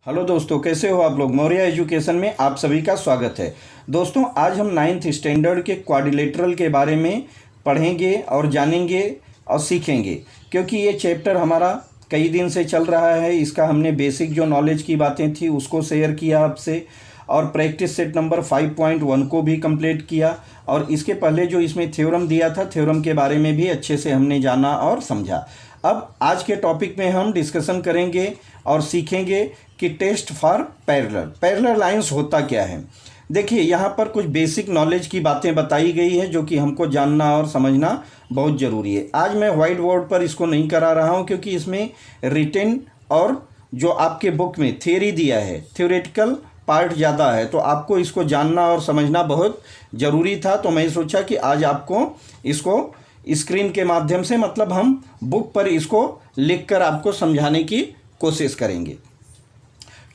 Hello दोस्तों, कैसे हो आप लोग। मौर्य एजुकेशन में आप सभी का स्वागत है। दोस्तों, आज हम 9th स्टैंडर्ड के क्वाड्रिलेटरल के बारे में पढ़ेंगे और जानेंगे और सीखेंगे, क्योंकि ये चैप्टर हमारा कई दिन से चल रहा है। इसका हमने बेसिक जो नॉलेज की बातें थी उसको शेयर किया आपसे, और प्रैक्टिस सेट नंबर 5.1 को भी कंप्लीट किया, और इसके पहले जो इसमें थ्योरम दिया था, थ्योरम के बारे में भी अच्छे से हमने जाना और समझा। अब आज के टॉपिक में हम डिस्कशन करेंगे और सीखेंगे कि टेस्ट फॉर पैरेलल लाइंस होता क्या है। देखिए, यहाँ पर कुछ बेसिक नॉलेज की बातें बताई गई है जो कि हमको जानना और समझना बहुत ज़रूरी है। आज मैं वाइट बोर्ड पर इसको नहीं करा रहा हूँ, क्योंकि इसमें रिटन और जो आपके बुक में थियरी दिया है, थ्योरेटिकल पार्ट ज़्यादा है, तो आपको इसको जानना और समझना बहुत ज़रूरी था। तो मैं सोचा कि आज आपको इसको स्क्रीन के माध्यम से, मतलब हम बुक पर इसको लिखकर आपको समझाने की कोशिश करेंगे।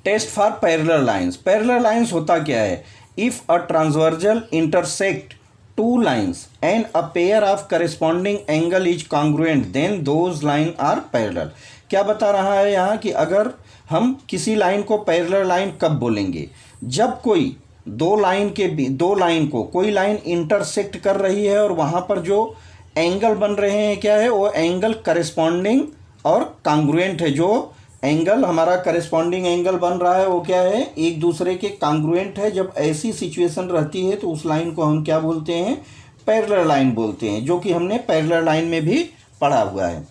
टेस्ट फॉर पैरेलल लाइंस होता क्या है। If a transversal intersect two lines and a pair of corresponding angle is congruent then those line are parallel. क्या बता रहा है यहाँ कि अगर हम किसी लाइन को पैरेलल लाइन कब बोलेंगे, जब कोई दो लाइन को कोई लाइन इंटरसेक्ट कर रही है और वहाँ पर जो एंगल बन रहे हैं क्या है, वो एंगल करेस्पॉन्डिंग और कॉन्ग्रुएंट है। जो एंगल हमारा करेस्पॉन्डिंग एंगल बन रहा है वो क्या है, एक दूसरे के कॉन्ग्रुएंट है। जब ऐसी सिचुएशन रहती है तो उस लाइन को हम क्या बोलते हैं, पैरेलल लाइन बोलते हैं, जो कि हमने पैरेलल लाइन में भी पढ़ा हुआ है।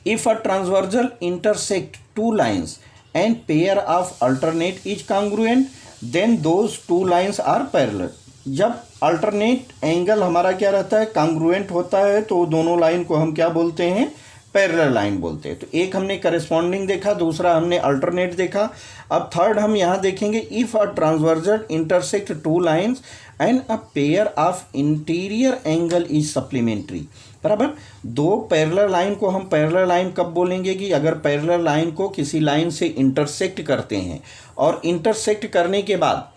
If a transversal intersect two lines and pair of alternate is congruent then those two lines are parallel. जब अल्टरनेट एंगल हमारा क्या रहता है, कॉन्ग्रुएंट होता है, तो दोनों लाइन को हम क्या बोलते हैं, पैरेलल लाइन बोलते हैं। तो एक हमने करेस्पॉन्डिंग देखा, दूसरा हमने अल्टरनेट देखा। अब थर्ड हम यहाँ देखेंगे, if a transversal intersect two lines and a pair of interior angle is supplementary. बराबर, दो पैरेलल लाइन को हम पैरेलल लाइन कब बोलेंगे कि अगर पैरेलल लाइन को किसी लाइन से इंटरसेक्ट करते हैं, और इंटरसेक्ट करने के बाद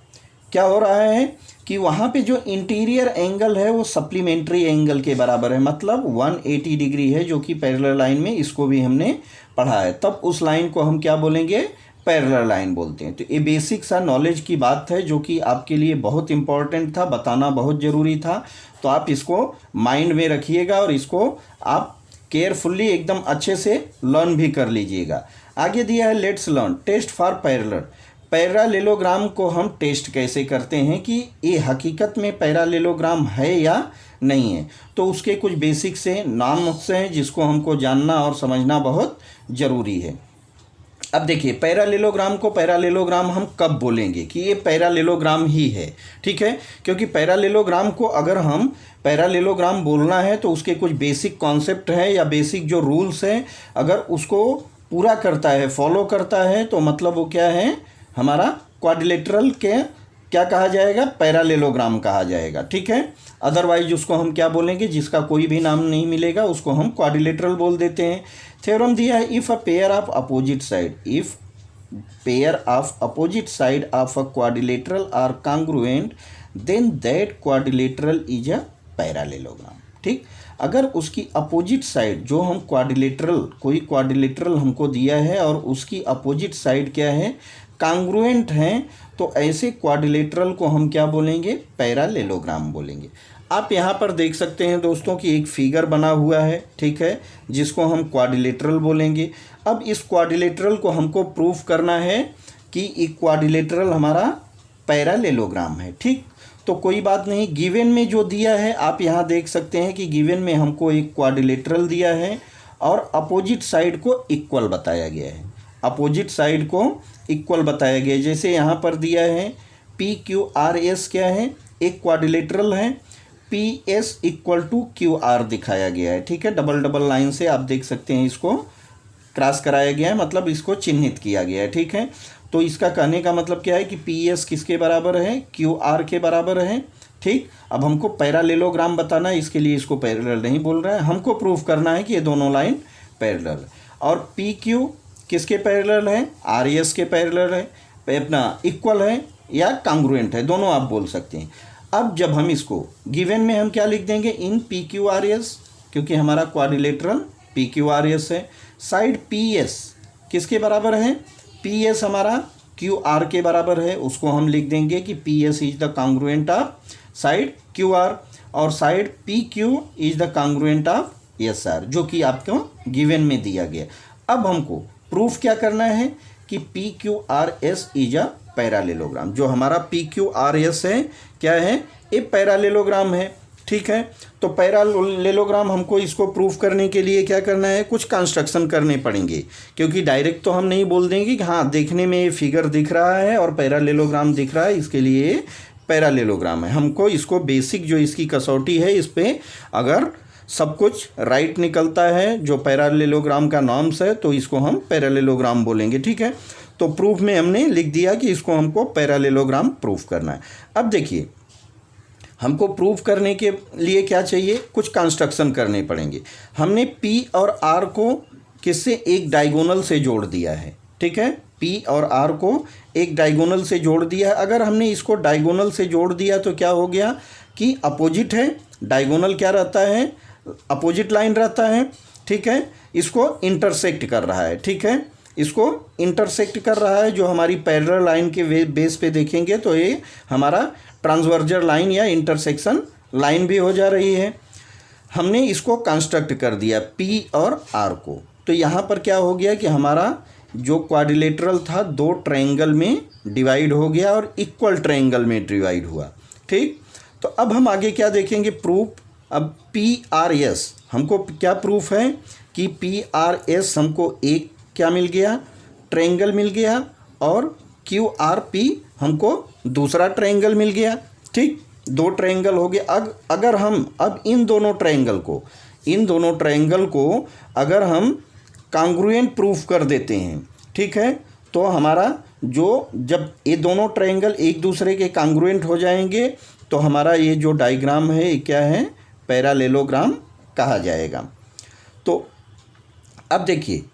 क्या हो रहा है कि वहाँ पे जो इंटीरियर एंगल है वो सप्लीमेंट्री एंगल के बराबर है, मतलब 180 डिग्री है, जो कि पैरेलल लाइन में इसको भी हमने पढ़ा है। तब उस लाइन को हम क्या बोलेंगे, पैरेलल लाइन बोलते हैं। तो ये बेसिक सा नॉलेज की बात है जो कि आपके लिए बहुत इंपॉर्टेंट था, बताना बहुत ज़रूरी था। तो आप इसको माइंड में रखिएगा और इसको आप केयरफुल्ली एकदम अच्छे से लर्न भी कर लीजिएगा। आगे दिया है, let's learn test for parallelogram को हम टेस्ट कैसे करते हैं कि ये हकीकत में पैरेललोग्राम है या नहीं है। तो उसके कुछ बेसिक से नाम से हैं जिसको हमको जानना और समझना बहुत ज़रूरी है। अब देखिए, पैरेललोग्राम हम कब बोलेंगे कि ये पैरेललोग्राम ही है, ठीक है। क्योंकि पैरेललोग्राम को अगर हम पैरेललोग्राम बोलना है तो उसके कुछ बेसिक कॉन्सेप्ट है या बेसिक जो रूल्स हैं, अगर उसको पूरा करता है, फॉलो करता है, तो मतलब वो क्या है, हमारा क्वाड्रिलेटरल के क्या कहा जाएगा, पैरेललोग्राम कहा जाएगा, ठीक है। अदरवाइज उसको हम क्या बोलेंगे, जिसका कोई भी नाम नहीं मिलेगा उसको हम क्वाड्रिलेटरल बोल देते हैं। थ्योरम दिया है, if a pair of opposite side of a quadrilateral are congruent then that quadrilateral is a parallelogram, ठीक। अगर उसकी अपोजिट साइड, जो हम कोई क्वाड्रिलेटरल हमको दिया है और उसकी अपोजिट साइड क्या है, कॉन्ग्रुएंट हैं, तो ऐसे क्वाड्रिलेटरल को हम क्या बोलेंगे, पैरेललोग्राम बोलेंगे। आप यहाँ पर देख सकते हैं दोस्तों कि एक फिगर बना हुआ है, ठीक है, जिसको हम क्वाड्रिलेटरल बोलेंगे। अब इस क्वाड्रिलेटरल को हमको प्रूफ करना है कि एक क्वाड्रिलेटरल हमारा पैरेललोग्राम है, ठीक। तो कोई बात नहीं, गिवन में जो दिया है आप यहाँ देख सकते हैं कि गिवन में हमको एक क्वाड्रिलेटरल दिया है और अपोजिट साइड को इक्वल बताया गया है, अपोजिट साइड को इक्वल बताया गया है। जैसे यहाँ पर दिया है PQRS क्या है, एक क्वाड्रिलेटरल है, PS इक्वल टू QR दिखाया गया है, ठीक है। डबल लाइन से आप देख सकते हैं, इसको क्रॉस कराया गया है, मतलब इसको चिन्हित किया गया है, ठीक है। तो इसका कहने का मतलब क्या है कि PS किसके बराबर है, QR के बराबर है, ठीक। अब हमको पैरेललोग्राम बताना है, इसके लिए इसको पैरेलल नहीं बोल रहा है, हमको प्रूफ करना है कि ये दोनों लाइन पैरेलल। और PQ किसके पैरेलल है, RS के पैरेलल है, अपना इक्वल है या कॉन्ग्रुएंट है, दोनों आप बोल सकते हैं। अब जब हम इसको गिवन में हम क्या लिख देंगे, इन PQRS, क्योंकि हमारा क्वाड्रिलेटरल PQRS है। साइड PS किसके बराबर है, पी एस हमारा क्यू आर के बराबर है, उसको हम लिख देंगे कि P S is the congruent of side Q R, और side P Q is the congruent of S R, जो कि आपको गिवन में दिया गया। अब हमको प्रूफ क्या करना है कि P Q R S is a parallelogram. जो हमारा पी क्यू आर एस है क्या है, ये पैरालेलोग्राम है। ठीक है, तो पैरालेलोग्राम हमको इसको प्रूफ करने के लिए क्या करना है, कुछ कंस्ट्रक्शन करने पड़ेंगे, क्योंकि डायरेक्ट तो हम नहीं बोल देंगे कि हाँ देखने में ये फिगर दिख रहा है और पैरालेलोग्राम दिख रहा है, इसके लिए पैरालेलोग्राम है। हमको इसको बेसिक जो इसकी कसौटी है, इस पर अगर सब कुछ राइट निकलता है जो पैरालेलोग्राम का नॉर्म्स है, तो इसको हम पैरालेलोग्राम बोलेंगे। ठीक है, तो प्रूफ में हमने लिख दिया कि इसको हमको पैरालेलोग्राम प्रूफ करना है। अब देखिए, हमको प्रूफ करने के लिए क्या चाहिए, कुछ कंस्ट्रक्शन करने पड़ेंगे। हमने P और R को किससे, एक डायगोनल से जोड़ दिया है। ठीक है, P और R को एक डायगोनल से जोड़ दिया है। अगर हमने इसको डायगोनल से जोड़ दिया तो क्या हो गया कि अपोजिट है, डायगोनल क्या रहता है, अपोजिट लाइन रहता है। ठीक है, इसको इंटरसेक्ट कर रहा है। ठीक है, इसको इंटरसेक्ट कर रहा है, जो हमारी पैरेलल लाइन के बेस पे देखेंगे तो ये हमारा ट्रांसवर्जर लाइन या इंटरसेक्शन लाइन भी हो जा रही है। हमने इसको कंस्ट्रक्ट कर दिया P और R को, तो यहाँ पर क्या हो गया कि हमारा जो क्वाड्रिलेटरल था दो ट्रायंगल में डिवाइड हो गया और इक्वल ट्रायंगल में डिवाइड हुआ। ठीक, तो अब हम आगे क्या देखेंगे, प्रूफ। अब PRS हमको क्या प्रूफ है कि PRS हमको एक क्या मिल गया, ट्रायंगल मिल गया, और QRP हमको दूसरा ट्रायंगल मिल गया। ठीक, दो ट्रायंगल हो गए। अगर हम अब इन दोनों ट्रायंगल को अगर हम कांग्रुएंट प्रूफ कर देते हैं, ठीक है, तो हमारा जब ये दोनों ट्रायंगल एक दूसरे के कांग्रुएंट हो जाएंगे तो हमारा ये जो डायग्राम है ये क्या है, पैरालेलोग्राम कहा जाएगा। तो अब देखिए,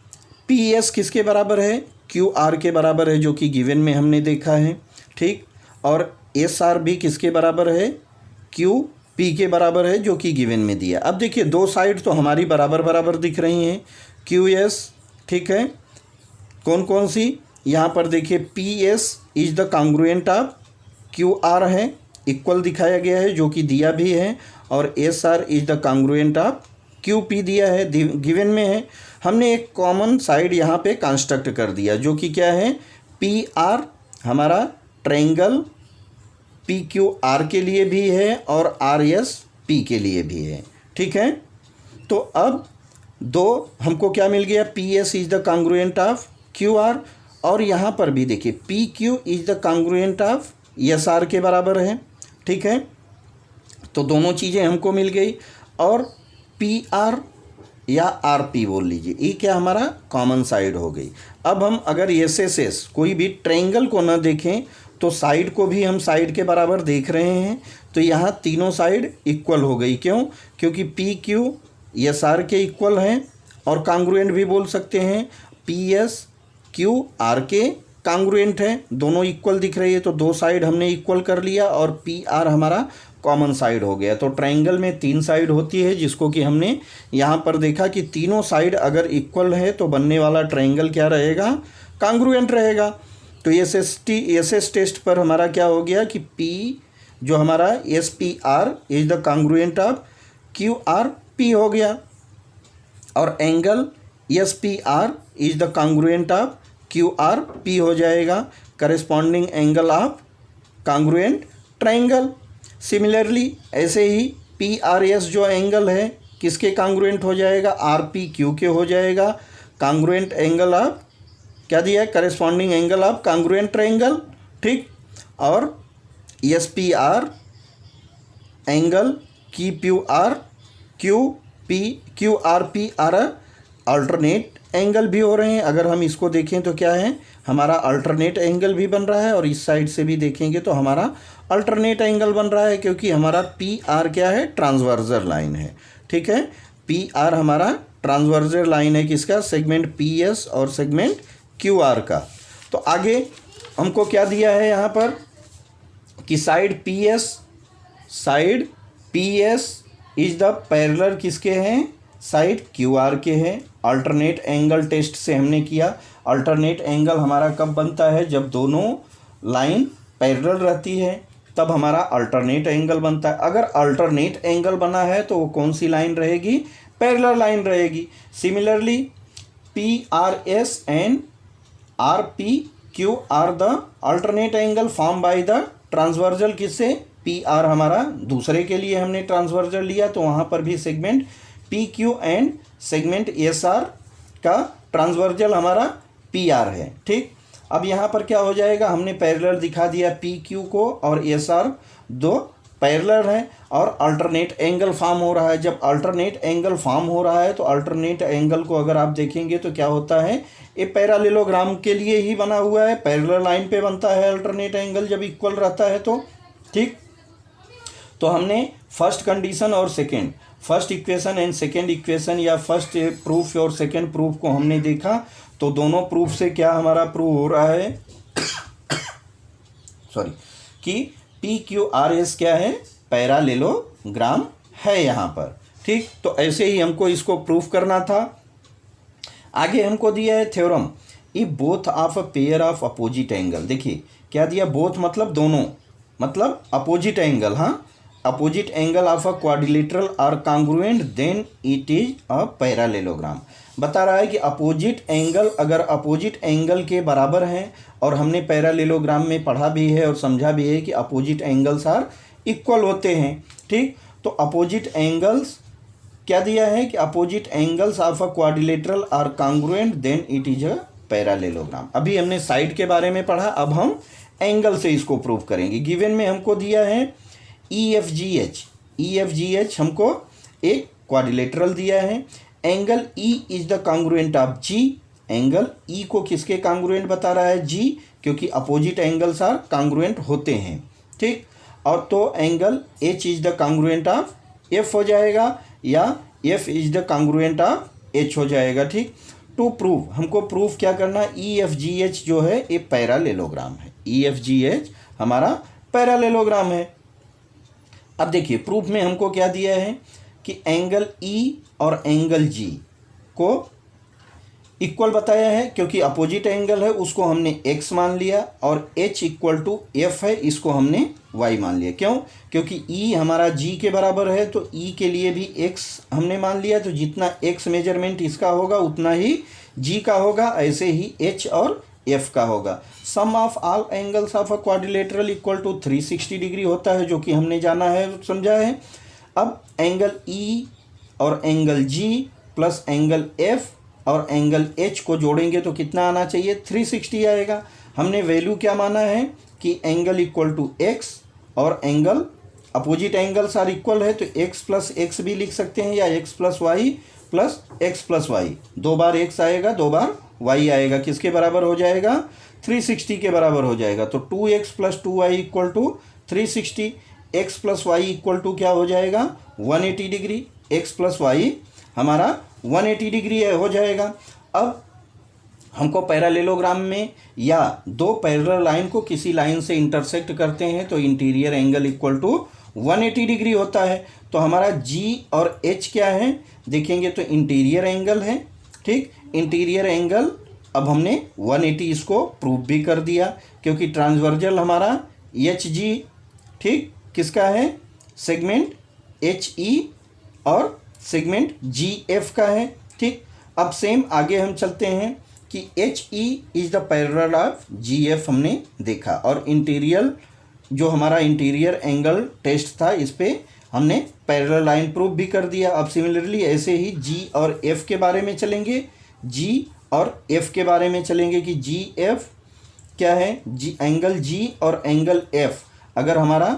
PS किसके बराबर है, QR के बराबर है, जो कि गिवन में हमने देखा है। ठीक, और SR भी किसके बराबर है, QP के बराबर है, जो कि गिवन में दिया। अब देखिए, दो साइड तो हमारी बराबर बराबर दिख रही हैं, QS। ठीक है, कौन कौन सी, यहाँ पर देखिए PS is the congruent of QR है, इक्वल दिखाया गया है, जो कि दिया भी है, और SR is the congruent of QP दिया है, गिवन में है। हमने एक कॉमन साइड यहाँ पे कंस्ट्रक्ट कर दिया, जो कि क्या है, PR हमारा ट्रायंगल PQR के लिए भी है और RSP के लिए भी है। ठीक है, तो अब दो हमको क्या मिल गया, PS is the congruent of QR, और यहाँ पर भी देखिए PQ is the congruent of SR के बराबर है। ठीक है, तो दोनों चीज़ें हमको मिल गई, और PR या RP बोल लीजिए, ये क्या हमारा कॉमन साइड हो गई। अब हम अगर SSS कोई भी ट्रायंगल को ना देखें तो साइड को भी हम साइड के बराबर देख रहे हैं, तो यहाँ तीनों साइड इक्वल हो गई। क्यों, क्योंकि PQ SR के इक्वल हैं, और कांग्रुएंट भी बोल सकते हैं, PS QR के कांग्रुएंट है, दोनों इक्वल दिख रही है, तो दो साइड हमने इक्वल कर लिया, और PR हमारा कॉमन साइड हो गया। तो ट्रायंगल में तीन साइड होती है, जिसको कि हमने यहाँ पर देखा कि तीनों साइड अगर इक्वल है तो बनने वाला ट्रायंगल क्या रहेगा, कांग्रुएंट रहेगा। तो SS टेस्ट पर हमारा क्या हो गया कि P जो हमारा SPR is the congruent of QRP हो गया, और angle SPR is the congruent of QRP हो जाएगा, corresponding angle of congruent triangle. Similarly ऐसे ही PRS जो एंगल है किसके कांग्रुएंट हो जाएगा, RPQ के हो जाएगा, कांग्रुएंट एंगल ऑफ क्या दिया है, corresponding angle of congruent triangle. ठीक, और SPR angle QRP are alternate angle भी हो रहे हैं। अगर हम इसको देखें तो क्या है, हमारा अल्टरनेट एंगल भी बन रहा है, और इस साइड से भी देखेंगे तो हमारा अल्टरनेट एंगल बन रहा है, क्योंकि हमारा PR क्या है, ट्रांसवर्जर लाइन है। ठीक है, PR हमारा ट्रांसवर्जर लाइन है किसका, सेगमेंट PS और सेगमेंट QR का। तो आगे हमको क्या दिया है यहाँ पर कि side PS is the parallel किसके हैं, साइड QR के हैं। अल्टरनेट एंगल टेस्ट से हमने किया। अल्टरनेट एंगल हमारा कब बनता है, जब दोनों लाइन पैरेलल रहती है तब हमारा अल्टरनेट एंगल बनता है। अगर अल्टरनेट एंगल बना है तो वो कौन सी लाइन रहेगी, पैरेलल लाइन रहेगी। Similarly P R S and R P Q are the alternate angle form by the transversal, किससे, पी आर हमारा दूसरे के लिए हमने ट्रांसवर्जल लिया तो वहाँ पर भी segment P Q and segment S R का ट्रांसवर्जल हमारा पी आर है। ठीक, अब यहाँ पर क्या हो जाएगा, हमने पैरेलल दिखा दिया पी क्यू को और एस आर दो पैरेलल है और अल्टरनेट एंगल फॉर्म हो रहा है। जब अल्टरनेट एंगल फॉर्म हो रहा है तो अल्टरनेट एंगल को अगर आप देखेंगे तो क्या होता है, ये पैरेललोग्राम के लिए ही बना हुआ है, पैरेलल लाइन पे बनता है अल्टरनेट एंगल जब इक्वल रहता है तो। ठीक, तो हमने फर्स्ट कंडीशन और second, first equation and second equation या फर्स्ट प्रूफ और सेकेंड प्रूफ को हमने देखा। तो दोनों प्रूफ से क्या हमारा प्रूव हो रहा है सॉरी कि पी क्यू आर एस क्या है, पैरेललोग्राम है यहाँ पर। ठीक, तो ऐसे ही हमको इसको प्रूफ करना था। आगे हमको दिया है theorem, if both of a pair of opposite angle. देखिए क्या दिया, बोथ मतलब दोनों, मतलब अपोजिट एंगल, हाँ, opposite angle of a quadrilateral are congruent then it is a parallelogram. बता रहा है कि अपोजिट एंगल अगर अपोजिट एंगल के बराबर हैं, और हमने पैरेललोग्राम में पढ़ा भी है और समझा भी है कि अपोजिट एंगल्स आर इक्वल होते हैं। ठीक, तो अपोजिट एंगल्स क्या दिया है कि opposite angles of a quadrilateral are congruent then it is a parallelogram. अभी हमने साइड के बारे में पढ़ा, अब हम एंगल से इसको प्रूव करेंगे। गिवन में हमको दिया है ई एफ जी एच हमको एक क्वाड्रिलेटरल दिया है। Angle E is the congruent of G, angle E को किसके कांग्रुएंट बता रहा है, जी, क्योंकि अपोजिट एंगल्स आर कांग्रुएंट होते हैं। ठीक, और तो angle H is the congruent of F हो जाएगा या F is the congruent of H हो जाएगा। ठीक, टू प्रूव हमको प्रूफ क्या करना, ई एफ जी एच जो है ये पैरेललोग्राम है, ई एफ जी एच हमारा पैरेललोग्राम है। अब देखिए प्रूफ में हमको क्या दिया है कि एंगल ई और एंगल जी को इक्वल बताया है, क्योंकि अपोजिट एंगल है उसको हमने x मान लिया और h इक्वल टू एफ है इसको हमने y मान लिया। क्यों, क्योंकि e हमारा g के बराबर है तो e के लिए भी x हमने मान लिया, तो जितना x मेजरमेंट इसका होगा उतना ही g का होगा, ऐसे ही h और f का होगा। Sum of all angles of a quadrilateral equal to 360 degree होता है, जो कि हमने जाना है, समझा है। अब एंगल E और angle G plus angle F और एंगल H को जोड़ेंगे तो कितना आना चाहिए, 360 आएगा। हमने वैल्यू क्या माना है कि एंगल इक्वल टू x और angle opposite angles are equal है, तो x प्लस एक्स भी लिख सकते हैं या x plus Y plus X plus Y, दो बार x आएगा दो बार y आएगा, किसके बराबर हो जाएगा, 360 के बराबर हो जाएगा। तो 2x plus 2y equal to 360, x plus Y equal to क्या हो जाएगा, 180 डिग्री, x प्लस वाई हमारा 180 डिग्री हो जाएगा। अब हमको पैरेललोग्राम में या दो पैरेलल लाइन को किसी लाइन से इंटरसेक्ट करते हैं तो interior angle equal to 180 degree होता है। तो हमारा G और H क्या है, देखेंगे तो इंटीरियर एंगल है। ठीक, इंटीरियर एंगल अब हमने 180 इसको प्रूव भी कर दिया, क्योंकि ट्रांसवर्जल हमारा HG, ठीक, किसका है, सेगमेंट HE और सेगमेंट GF का है। ठीक, अब सेम आगे हम चलते हैं कि HE is the parallel of GF हमने देखा, और इंटीरियर जो हमारा इंटीरियर एंगल टेस्ट था इस पे हमने पैरेलल लाइन प्रूफ भी कर दिया। अब सिमिलरली ऐसे ही G और F के बारे में चलेंगे, G और F के बारे में चलेंगे कि GF क्या है, एंगल G और एंगल F अगर हमारा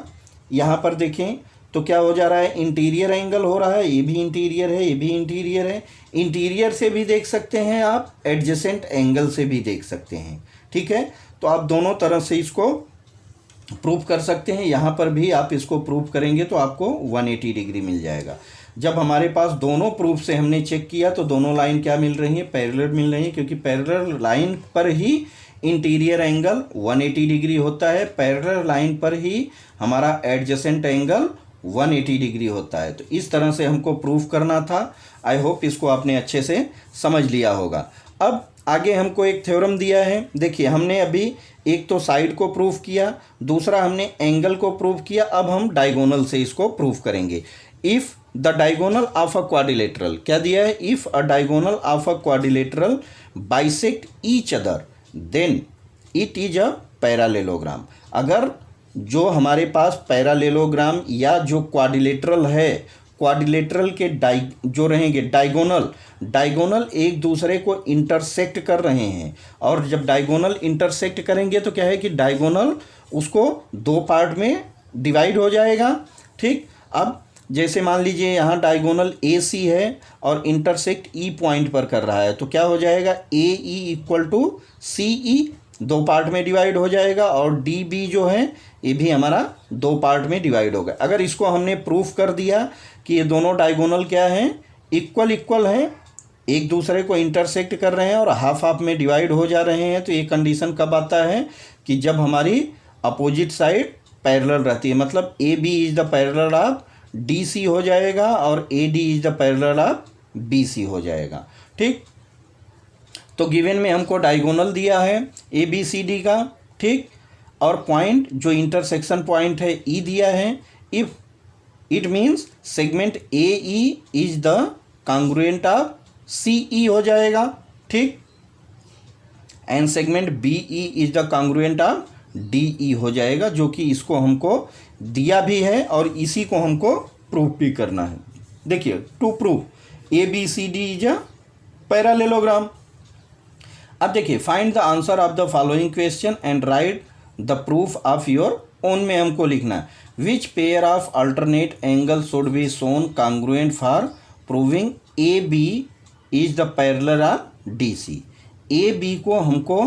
यहाँ पर देखें तो क्या हो जा रहा है, इंटीरियर एंगल हो रहा है, ये भी इंटीरियर है, ये भी इंटीरियर है। इंटीरियर से भी देख सकते हैं आप, एडजेसेंट एंगल से भी देख सकते हैं। ठीक है, तो आप दोनों तरह से इसको प्रूफ कर सकते हैं। यहाँ पर भी आप इसको प्रूफ करेंगे तो आपको 180 डिग्री मिल जाएगा। जब हमारे पास दोनों प्रूफ से हमने चेक किया तो दोनों लाइन क्या मिल रही है, पैरेलल मिल रही है, क्योंकि पैरेलल लाइन पर ही इंटीरियर एंगल 180 डिग्री होता है, पैरेलल लाइन पर ही हमारा एडजेसेंट एंगल 180 डिग्री होता है। तो इस तरह से हमको प्रूफ करना था। आई होप इसको आपने अच्छे से समझ लिया होगा। अब आगे हमको एक थ्योरम दिया है। देखिए हमने अभी एक तो साइड को प्रूफ किया, दूसरा हमने एंगल को प्रूफ किया, अब हम डायगोनल से इसको प्रूफ करेंगे। If the diagonal of a quadrilateral, क्या दिया है, if a diagonal of a quadrilateral bisect each other than it is a parallelogram. अगर जो हमारे पास पैरालेलोग्राम या जो क्वाड्रिलेटरल है, क्वाड्रिलेटरल के जो रहेंगे डायगोनल एक दूसरे को इंटरसेक्ट कर रहे हैं, और जब डायगोनल इंटरसेक्ट करेंगे तो क्या है कि डायगोनल उसको दो पार्ट में डिवाइड हो जाएगा। ठीक, अब जैसे मान लीजिए यहाँ डायगोनल ए सी है और इंटरसेक्ट ई पॉइंट पर कर रहा है, तो क्या हो जाएगा, ए ई इक्वल टू सी ई, दो पार्ट में डिवाइड हो जाएगा, और डी बी जो है ये भी हमारा दो पार्ट में डिवाइड होगा। अगर इसको हमने प्रूफ कर दिया कि ये दोनों डायगोनल क्या हैं, इक्वल हैं, एक दूसरे को इंटरसेक्ट कर रहे हैं और हाफ हाफ में डिवाइड हो जा रहे हैं, तो ये कंडीशन कब आता है कि जब हमारी अपोजिट साइड पैरेलल रहती है, मतलब A B is the parallel of D C हो जाएगा और A D is the parallel of B C हो जाएगा। ठीक, तो गिवन में हमको डायगोनल दिया है ए बी सी डी का, ठीक, और पॉइंट जो इंटरसेक्शन पॉइंट है ई दिया है। If it means segment A E is the congruent of C E हो जाएगा। ठीक, and segment B E is the congruent of D E हो जाएगा, जो कि इसको हमको दिया भी है और इसी को हमको प्रूफ भी करना है। देखिए, to proof A B C D is a parallelogram. अब देखिए, find the answer of the following question and write the proof of your own में हमको लिखना है। Which pair of alternate angle should be shown congruent for proving A B is the parallel of D C. A B को हमको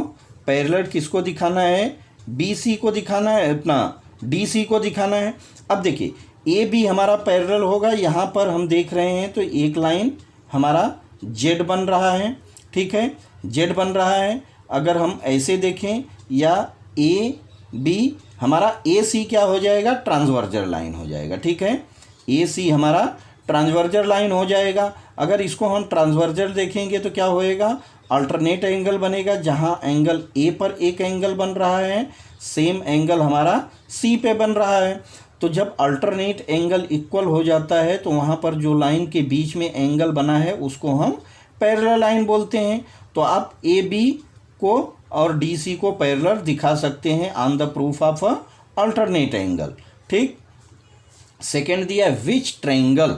parallel किसको दिखाना है, B C को दिखाना है, अपना डी सी को दिखाना है। अब देखिए, ए बी हमारा पैरेलल होगा, यहाँ पर हम देख रहे हैं तो एक लाइन हमारा जेड बन रहा है। ठीक है, जेड बन रहा है। अगर हम ऐसे देखें, या ए बी हमारा ए सी क्या हो जाएगा, ट्रांसवर्जर लाइन हो जाएगा। ठीक है, ए सी हमारा ट्रांसवर्जर लाइन हो जाएगा। अगर इसको हम ट्रांसवर्जर देखेंगे तो क्या होएगा, अल्टरनेट एंगल बनेगा। जहाँ एंगल ए पर एक एंगल बन रहा है, सेम एंगल हमारा सी पे बन रहा है। तो जब अल्टरनेट एंगल इक्वल हो जाता है तो वहाँ पर जो लाइन के बीच में एंगल बना है उसको हम पैरेलल लाइन बोलते हैं। तो आप ए बी को और डी सी को पैरेलल दिखा सकते हैं on the proof of a alternate angle. ठीक, सेकेंड दिया which triangle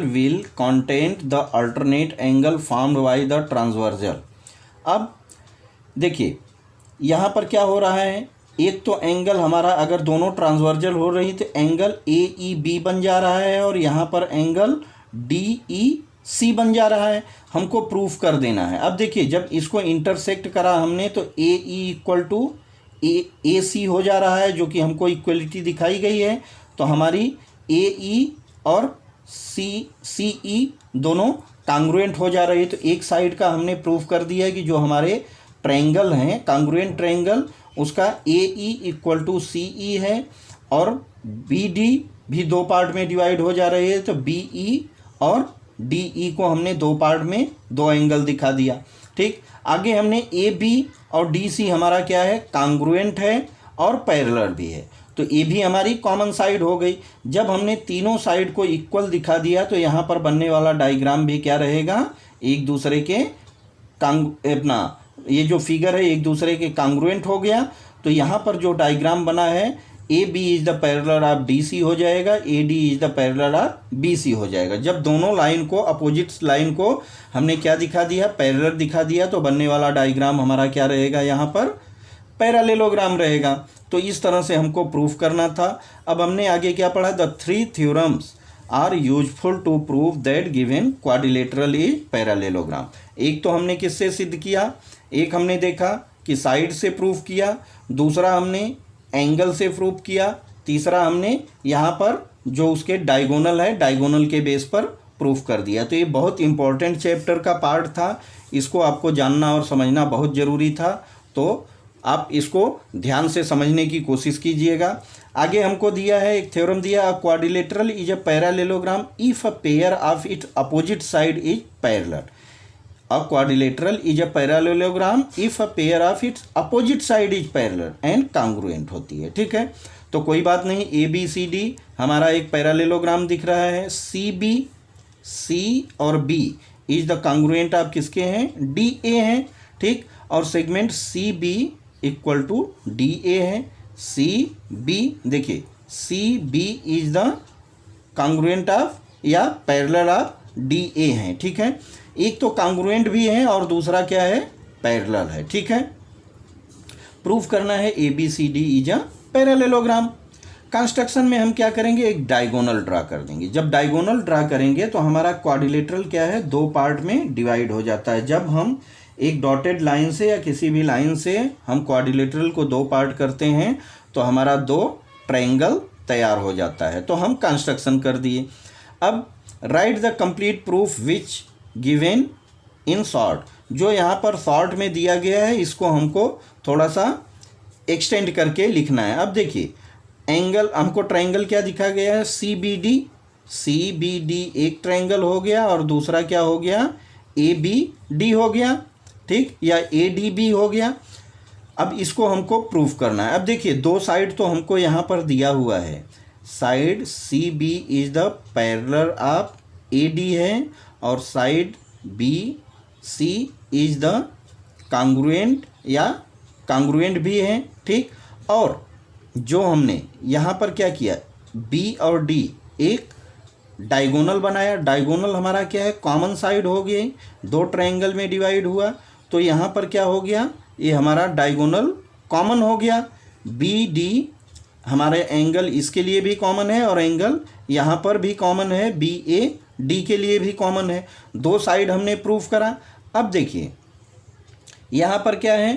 will content the alternate angle formed by the transversal. अब देखिए, यहाँ पर क्या हो रहा है, एक तो एंगल हमारा अगर दोनों ट्रांसवर्जल हो रही तो एंगल ए ई बी बन जा रहा है, और यहाँ पर एंगल डी ई सी बन जा रहा है। हमको प्रूफ कर देना है। अब देखिए, जब इसको इंटरसेक्ट करा हमने तो ए ई इक्वल टू ए सी हो जा रहा है, जो कि हमको इक्वलिटी दिखाई गई है। तो हमारी ए ई और सी ई दोनों कांग्रुएंट हो जा रही है। तो एक साइड का हमने प्रूफ कर दिया है कि जो हमारे ट्रायंगल हैं, कांग्रुएंट ट्रायंगल, उसका ए ई इक्वल टू सी ई है, और बी डी भी दो पार्ट में डिवाइड हो जा रही है। तो बी ई और डी ई को हमने दो पार्ट में दो एंगल दिखा दिया। ठीक, आगे हमने ए बी और डी सी हमारा क्या है, कांग्रुएंट है और पैरेलल भी है। तो ए भी हमारी कॉमन साइड हो गई। जब हमने तीनों साइड को इक्वल दिखा दिया तो यहाँ पर बनने वाला डायग्राम भी क्या रहेगा, एक दूसरे के अपना ये जो फिगर है एक दूसरे के कांग्रुएंट हो गया। तो यहाँ पर जो डायग्राम बना है, A B is the parallel of D C हो जाएगा, A D is the parallel of B C हो जाएगा। जब दोनों लाइन को, अपोजिट लाइन को हमने क्या दिखा दिया, पैरेलल दिखा दिया, तो बनने वाला डायग्राम हमारा क्या रहेगा, यहाँ पर पैरालेलोग्राम रहेगा। तो इस तरह से हमको प्रूफ करना था। अब हमने आगे क्या पढ़ा, the three theorems are useful to prove that given quadrilateral is parallelogram. एक तो हमने किससे सिद्ध किया, एक हमने देखा कि साइड से प्रूफ किया, दूसरा हमने एंगल से प्रूफ किया, तीसरा हमने यहाँ पर जो उसके डायगोनल है, डायगोनल के बेस पर प्रूफ कर दिया। तो ये बहुत इंपॉर्टेंट चैप्टर का पार्ट था, इसको आपको जानना और समझना बहुत ज़रूरी था। तो आप इसको ध्यान से समझने की कोशिश कीजिएगा। आगे हमको दिया है एक थ्योरम दिया, quadrilateral is a parallelogram if a pair of it opposite side is parallel. A quadrilateral is a parallelogram if a pair of its opposite side is parallel and congruent होती है। ठीक है, तो कोई बात नहीं, ए बी सी डी हमारा एक पैरालेलोग्राम दिख रहा है। सी बी, सी और बी इज द कॉन्ग्रुएंट आप किसके हैं, डी ए हैं। ठीक, और segment C B equal to D A है। सी बी, देखिए C B is the congruent of या पैरेलल ऑफ डी ए है। ठीक है, एक तो कॉन्ग्रुएंट भी है और दूसरा क्या है, पैरेलल है। ठीक है, प्रूफ करना है A B C D is a parallelogram. Construction में हम क्या करेंगे, एक डायगोनल ड्रा कर देंगे। जब डायगोनल ड्रा करेंगे तो हमारा क्वाड्रिलेटरल क्या है, दो पार्ट में डिवाइड हो जाता है। जब हम एक डॉटेड लाइन से या किसी भी लाइन से हम क्वाड्रिलेटरल को दो पार्ट करते हैं तो हमारा दो ट्रायंगल तैयार हो जाता है। तो हम कंस्ट्रक्शन कर दिए। अब right the complete proof which given in short, जो यहाँ पर शॉर्ट में दिया गया है इसको हमको थोड़ा सा एक्सटेंड करके लिखना है। अब देखिए एंगल, हमको ट्रायंगल क्या दिखा गया है, C B D. C B D एक ट्रायंगल हो गया और दूसरा क्या हो गया, ए बी डी हो गया। ठीक, या ए डी बी हो गया। अब इसको हमको प्रूफ करना है। अब देखिए दो साइड तो हमको यहाँ पर दिया हुआ है। Side C B is the parallel of A D है और side B C is the congruent या कॉन्ग्रुएंट भी है। ठीक, और जो हमने यहाँ पर क्या किया, बी और डी एक डायगोनल बनाया। डायगोनल हमारा क्या है, कॉमन साइड हो गई, दो ट्रायंगल में डिवाइड हुआ तो यहाँ पर क्या हो गया, ये हमारा डायगोनल कॉमन हो गया। बी डी हमारे एंगल इसके लिए भी कॉमन है और एंगल यहाँ पर भी कॉमन है, बी ए डी के लिए भी कॉमन है। दो साइड हमने प्रूफ करा। अब देखिए यहाँ पर क्या है,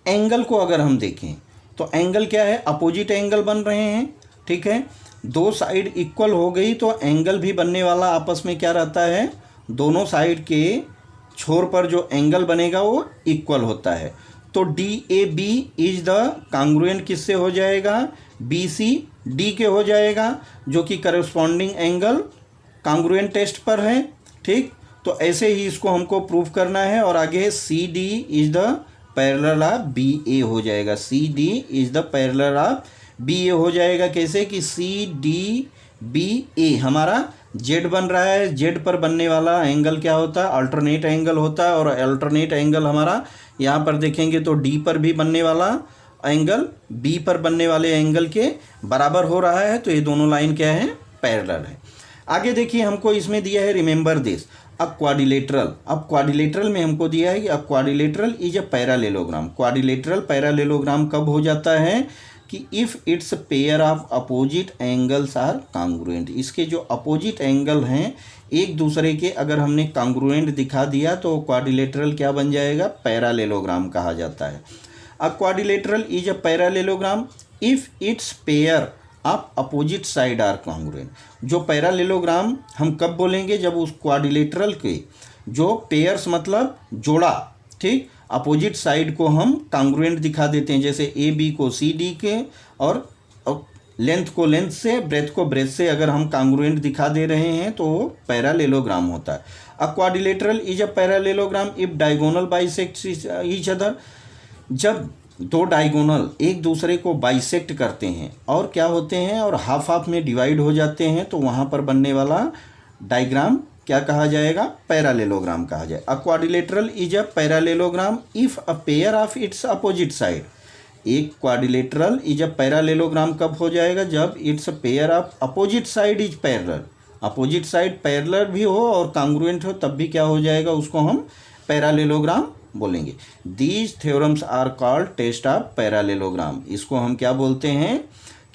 एंगल को अगर हम देखें तो एंगल क्या है, अपोजिट एंगल बन रहे हैं। ठीक है, दो साइड इक्वल हो गई तो एंगल भी बनने वाला आपस में क्या रहता है, दोनों साइड के छोर पर जो एंगल बनेगा वो इक्वल होता है। तो D A B is the congruent किससे हो जाएगा, बी सी डी के हो जाएगा, जो कि करस्पॉन्डिंग एंगल कॉन्ग्रुएंट टेस्ट पर है। ठीक, तो ऐसे ही इसको हमको प्रूफ करना है। और आगे C D is the parallel of B A हो जाएगा। C D is the parallel of B A हो जाएगा। कैसे कि सी डी बी ए हमारा जेड बन रहा है, जेड पर बनने वाला एंगल क्या होता है, अल्टरनेट एंगल होता है। और अल्टरनेट एंगल हमारा यहाँ पर देखेंगे तो डी पर भी बनने वाला एंगल बी पर बनने वाले एंगल के बराबर हो रहा है। तो ये दोनों लाइन क्या है, पैरेलल है। आगे देखिए हमको इसमें दिया है रिमेंबर दिस अ क्वाड्रिलेटरल। अब क्वाड्रिलेटरल में हमको दिया है कि a quadrilateral is a parallelogram. Quadrilateral parallelogram कब हो जाता है कि if its pair of opposite angles are congruent. इसके जो अपोजिट एंगल हैं एक दूसरे के अगर हमने कॉन्ग्रुएंट दिखा दिया तो क्वाड्रिलेटरल क्या बन जाएगा, पैरालेलोग्राम कहा जाता है। अ quadrilateral is a parallelogram if its pair आप अपोजिट साइड आर कॉन्ग्रुएंट। जो पैरालेलोग्राम हम कब बोलेंगे, जब उस क्वाड्रिलेटरल के जो पेयर्स मतलब जोड़ा, ठीक, अपोजिट साइड को हम कॉन्ग्रुएंट दिखा देते हैं। जैसे ए बी को सी डी के और लेंथ को लेंथ से, ब्रेथ को ब्रेथ से अगर हम कॉन्ग्रुएंट दिखा दे रहे हैं तो वो पैरालेलोग्राम होता है। अ quadrilateral is a parallelogram if diagonal bisect each other. जब दो डायगोनल एक दूसरे को बाइसेक्ट करते हैं और क्या होते हैं और हाफ हाफ में डिवाइड हो जाते हैं तो वहाँ पर बनने वाला डायग्राम क्या कहा जाएगा, पैरालेलोग्राम कहा जाए। अ quadrilateral is a parallelogram if a pair of its opposite side. एक क्वाड्रिलेटरल इज अ पैरालेलोग्राम कब हो जाएगा, जब it's pair of opposite side is parallel. Opposite side parallel भी हो और कॉन्ग्रुएंट हो तब भी क्या हो जाएगा, उसको हम पैरालेलोग्राम बोलेंगे। These theorems are called test of parallelogram. इसको हम क्या बोलते हैं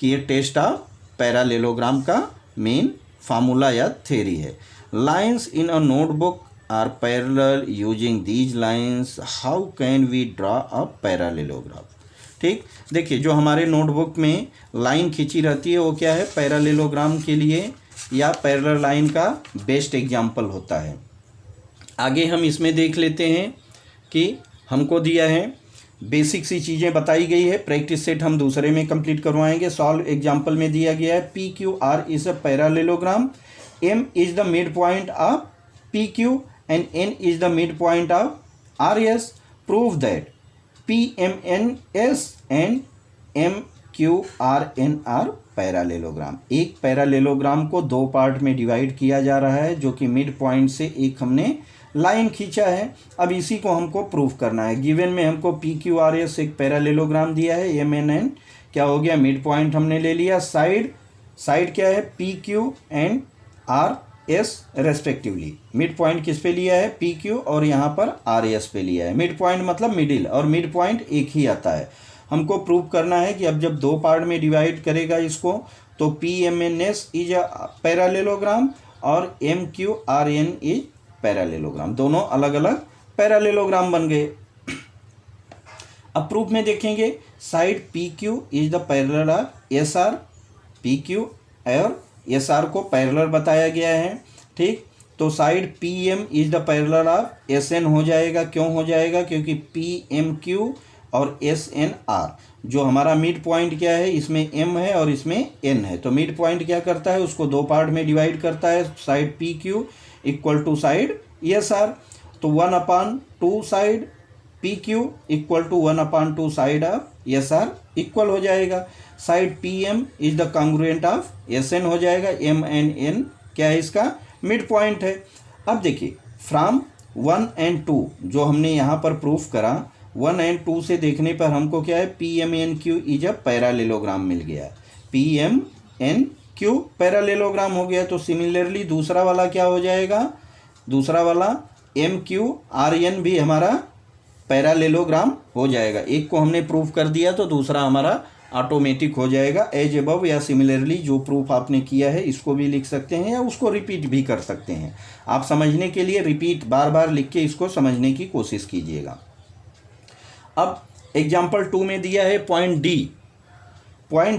कि ये टेस्ट ऑफ पैरालेलोग्राम का मेन फार्मूला या थ्योरी है। Lines in a notebook are parallel using these lines, how can we draw a parallelogram. ठीक, देखिए जो हमारे नोटबुक में लाइन खींची रहती है वो क्या है, पैरालेलोग्राम के लिए या पैरेलल लाइन का बेस्ट एग्जाम्पल होता है। आगे हम इसमें देख लेते हैं कि हमको दिया है बेसिक सी चीज़ें बताई गई है। प्रैक्टिस सेट हम दूसरे में कंप्लीट करवाएंगे। सॉल्व एग्जाम्पल में दिया गया है P Q R is a parallelogram, M is the midpoint of P Q and N is the midpoint of RS. Prove that PMNS and MQRN are parallelogram. एक parallelogram को दो part में divide किया जा रहा है, जो कि मिड पॉइंट से एक हमने लाइन खींचा है। अब इसी को हमको प्रूफ करना है। गिवन में हमको PQRS एक पैरालेलोग्राम दिया है, MNN क्या हो गया, मिड पॉइंट हमने ले लिया। साइड क्या है, PQ and RS respectively. Mid point किस पे लिया है, PQ, और यहाँ पर RS पे लिया है। मिड पॉइंट मतलब मिडिल, और मिड पॉइंट एक ही आता है। हमको प्रूव करना है कि अब जब दो पार्ट में डिवाइड करेगा इसको, तो PMNS इज अ पैरालेलोग्राम और MQRN इज पैरालेलोग्राम। दोनों अलग अलग पैरालेलोग्राम बन गए। अब प्रूफ में देखेंगे, side PQ is the parallel of SR। PQ और SR को पैरेलल बताया गया है, ठीक। तो side PM is the parallel of SN हो जाएगा। क्यों हो जाएगा, क्योंकि PMQ और SNR, जो हमारा मिड पॉइंट क्या है, इसमें M है और इसमें N है। तो मिड पॉइंट क्या करता है, उसको दो पार्ट में डिवाइड करता है। Side PQ equal to side SR, तो 1/2 side PQ equal to 1/2 side of SR इक्वल हो जाएगा। Side PM is the congruent of SN हो जाएगा। M एंड N क्या है, इसका मिड पॉइंट है। अब देखिए, फ्रॉम 1 एंड 2 जो हमने यहाँ पर प्रूफ करा, 1 एंड 2 से देखने पर हमको क्या है, PMNQ इज अ पैरालेलोग्राम मिल गया। PMNQ पैरालेलोग्राम हो गया। तो सिमिलरली दूसरा वाला क्या हो जाएगा, दूसरा वाला MQRN भी हमारा पैरालेलोग्राम हो जाएगा। एक को हमने प्रूफ कर दिया तो दूसरा हमारा ऑटोमेटिक हो जाएगा। एज अबव या सिमिलरली जो प्रूफ आपने किया है इसको भी लिख सकते हैं या उसको रिपीट भी कर सकते हैं। आप समझने के लिए रिपीट बार बार लिख के इसको समझने की कोशिश कीजिएगा। अब एग्जाम्पल 2 में दिया है point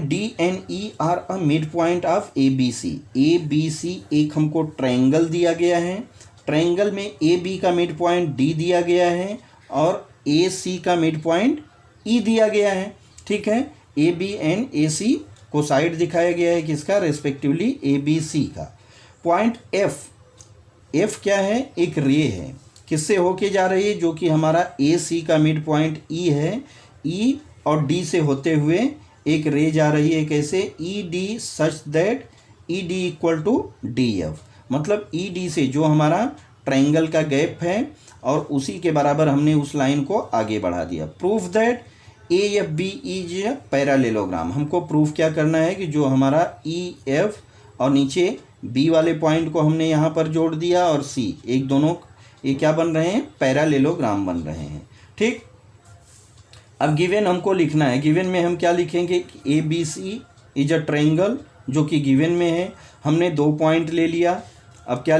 D and E are a midpoint of ABC। ABC एक हमको ट्रायंगल दिया गया है। ट्रायंगल में AB का मिड पॉइंट D दिया गया है और AC का मिड पॉइंट E दिया गया है, ठीक है। AB एंड AC को साइड दिखाया गया है, किसका, रेस्पेक्टिवली ABC का। पॉइंट F क्या है, एक रे है, किससे होके जा रही है, जो कि हमारा AC का मिड पॉइंट E है। E और D से होते हुए एक रे जा रही है, कैसे, ED such that ED equal to DF। मतलब ED से जो हमारा ट्रायंगल का गैप है और उसी के बराबर हमने उस लाइन को आगे बढ़ा दिया। Proof that AFB is parallelogram. हमको प्रूफ क्या करना है कि जो हमारा EF और नीचे B वाले पॉइंट को हमने यहाँ पर जोड़ दिया और C, एक दोनों ये क्या बन रहे हैं, पैरालेलोग्राम बन रहे हैं, ठीक। अब गिवन हमको लिखना है। गिवन में हम क्या लिखेंगे, ABC इज अ ट्रायंगल, जो कि गिवन में है। हमने दो पॉइंट ले लिया। अब क्या